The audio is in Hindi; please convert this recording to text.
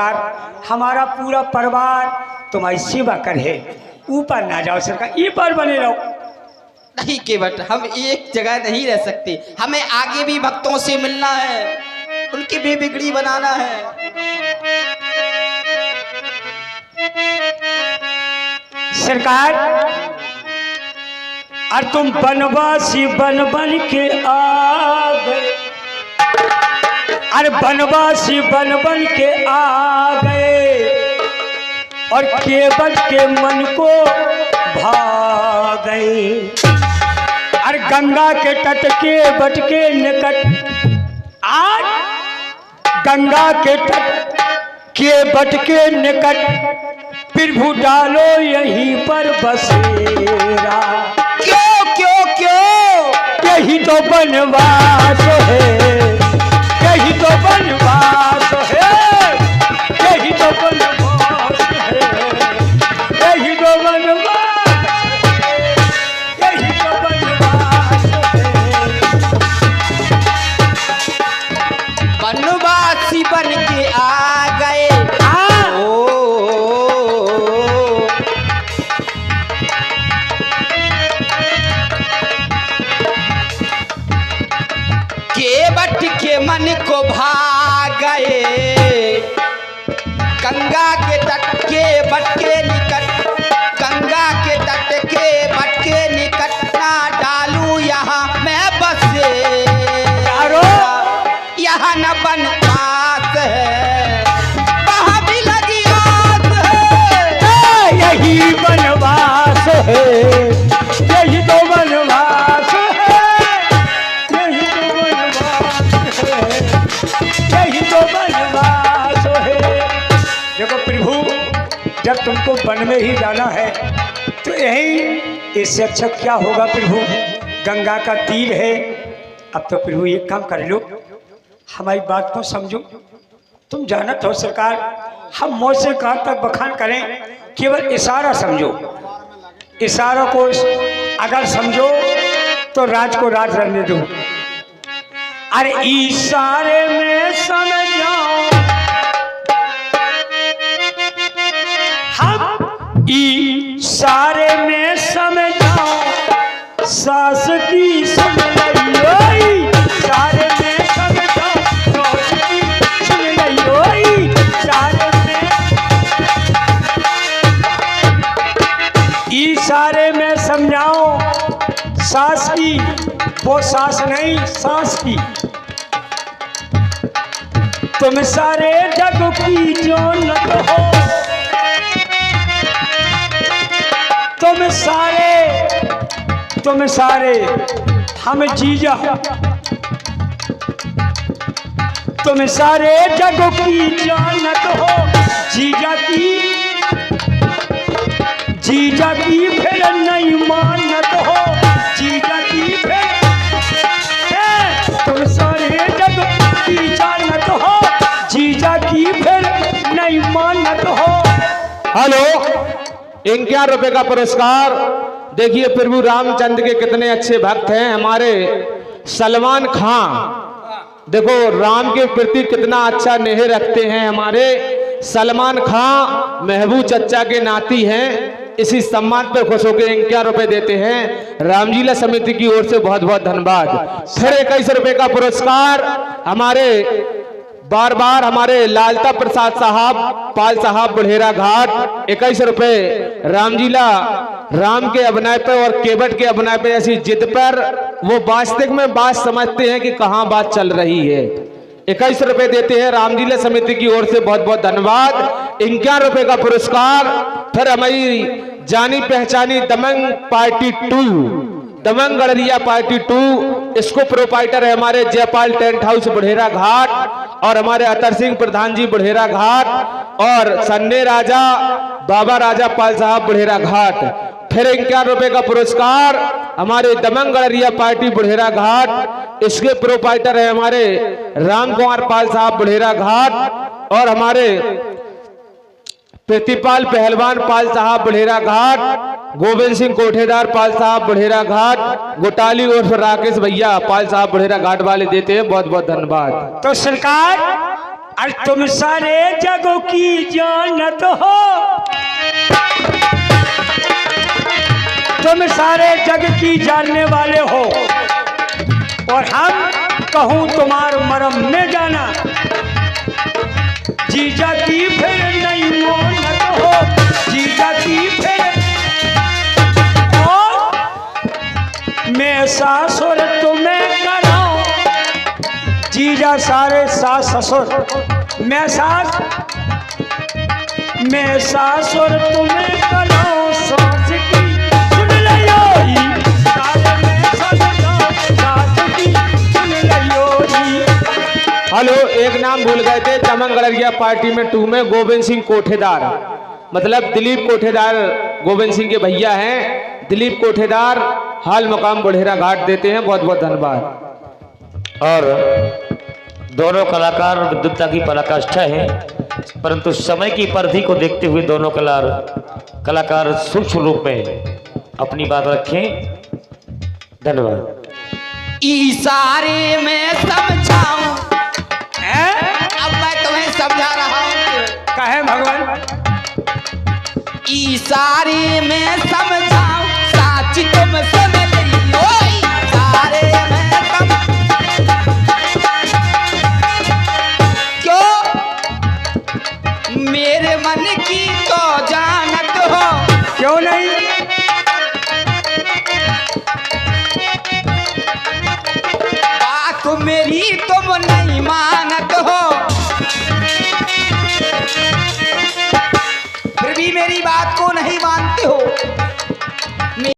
हमारा पूरा परिवार तुम्हारी सेवा करे, ऊपर ना जाओ सरकार, ये पर बने रहो। नहीं केवट, हम एक जगह नहीं रह सकते, हमें आगे भी भक्तों से मिलना है, उनकी भी बिगड़ी बनाना है। सरकार और तुम बनवासी बन बन के आ गए, अरे बनवासी बन बन के आ गए और केवट के मन को भा गए। अरे गंगा के तट के बट के निकट, आज गंगा के तट के बट के निकट प्रभु डालो यहीं पर बसेरा। क्यों क्यों क्यों? यही तो बनवास है, यही तो बनवास है, यही तो बनवास है, यही तो बनवास है, यही तो बनवास है। बनवासी बन के आ गए। केवट के मन को भाग गए, गंगा के तट के बट के निकट, गंगा के तट के बट के निकट ना डालू यहाँ मैं बसे, यहाँ न बनवास है, वहाँ भी लगी आस है। यही बनवास है, यही तो बनवास है, यही तो बनवास है, यही तो बनवास है। देखो प्रभु, जब तुमको वन में ही जाना है तो यही, इससे अच्छा क्या होगा प्रभु, गंगा का तीर है। अब तो प्रभु एक काम कर लो, हमारी बात को समझो। तुम जानत हो सरकार, हम मुँह से कहाँ तक बखान करें, केवल इशारा समझो, इशारों को अगर समझो तो राज को राज रहने दो। अरे इशारे में समझाओ, हम इशारे में समझाओ, सास की समझ इशारे में समझाओ, सास की समझ इशारे में, इशारे में समझाओ सास की, वो सास नहीं सास की। तुम सारे जग की जानत हो, तुम सारे हम जीजा, तुम सारे जग की जानत हो, जीजा की फिर नहीं मानत हो, जीजा की फिर, तुम सारे जग की जानत हो, जीजा की फिर नहीं मानत हो। हेलो, 51 रुपए का पुरस्कार। देखिए प्रभु रामचंद्र के कितने अच्छे भक्त हैं हमारे सलमान खां। देखो राम के प्रति कितना अच्छा नेह रखते हैं हमारे सलमान खां, महबूब चच्चा के नाती हैं। इसी सम्मान पर खुश होकर 51 रुपए देते हैं। रामलीला समिति की ओर से बहुत बहुत धन्यवाद। फिर 21 रुपए का पुरस्कार हमारे बार बार हमारे लालता प्रसाद साहब, पाल साहब बुढ़ेरा घाट, 21 रुपए। रामलीला राम के अभिनय पर और केवट के अभिनय पर ऐसी जिद पर वो वास्तविक में बात समझते हैं कि कहाँ बात चल रही है। 21 रुपए देते हैं रामलीला समिति की ओर से, बहुत बहुत धन्यवाद। 51 रुपए का पुरस्कार। फिर हमारी जानी पहचानी दमंग पार्टी 2, दमंग गढ़िया पार्टी 2, इसको प्रोपाइटर है हमारे जयपाल टेंट हाउस बुढ़ेरा घाट और हमारे अतर सिंह प्रधान जी बुढ़ेरा घाट और सन्ने राजा बाबा राजा पाल साहब बुढ़ेरा घाट। फिर 51 रुपए का पुरस्कार हमारे दमंग गढ़िया पार्टी बुढ़ेरा घाट, इसके प्रोपाइटर है हमारे राम कुमार पाल साहब बुढ़ेरा घाट और हमारे प्रतिपाल पहलवान पाल साहब बुढ़ेरा घाट, गोविंद सिंह कोठेदार पाल साहब बुढ़ेरा घाट, गोटाली और राकेश भैया पाल साहब बुढ़ेरा घाट वाले देते हैं। बहुत बहुत धन्यवाद। तो सरकार और तुम सारे जगों की जानत हो, तुम सारे जग की जानने वाले हो, और हम कहूँ तुम्हार मरम में जाना। जीजा की फिर नहीं मोनत हो, जीजा की फिर मैं सासुर तुम्हें कराऊं, जीजा सारे सास ससुर मैं सासुर तुम्हें कराऊं, सास की सुन लियो सास में सास की सुन लियो। हेलो, एक नाम भूल गए थे चमन गड़रिया पार्टी में 2 में गोविंद सिंह कोठेदार, मतलब दिलीप कोठेदार गोविंद सिंह के भैया हैं। दिलीप कोठेदार हाल मकाम बुढ़ेरा घाट देते हैं। बहुत बहुत धन्यवाद। और दोनों कलाकार विद्वत्ता की पराकाष्ठा है, परंतु समय की परिधि को देखते हुए दोनों कलाकार सूक्ष्म रूप में अपनी बात रखें। धन्यवाद। इशारे में समझाऊं, अब मैं तुम्हें समझा रहा हूं। कहे भगवान इशारे में समझाऊं, साची तुम सुन लियो, इशारे में क्यों मेरे मन की तो जानत हो, क्यों नहीं? बात मेरी तुम नहीं मानत हो, फिर भी मेरी बात को नहीं मानते हो।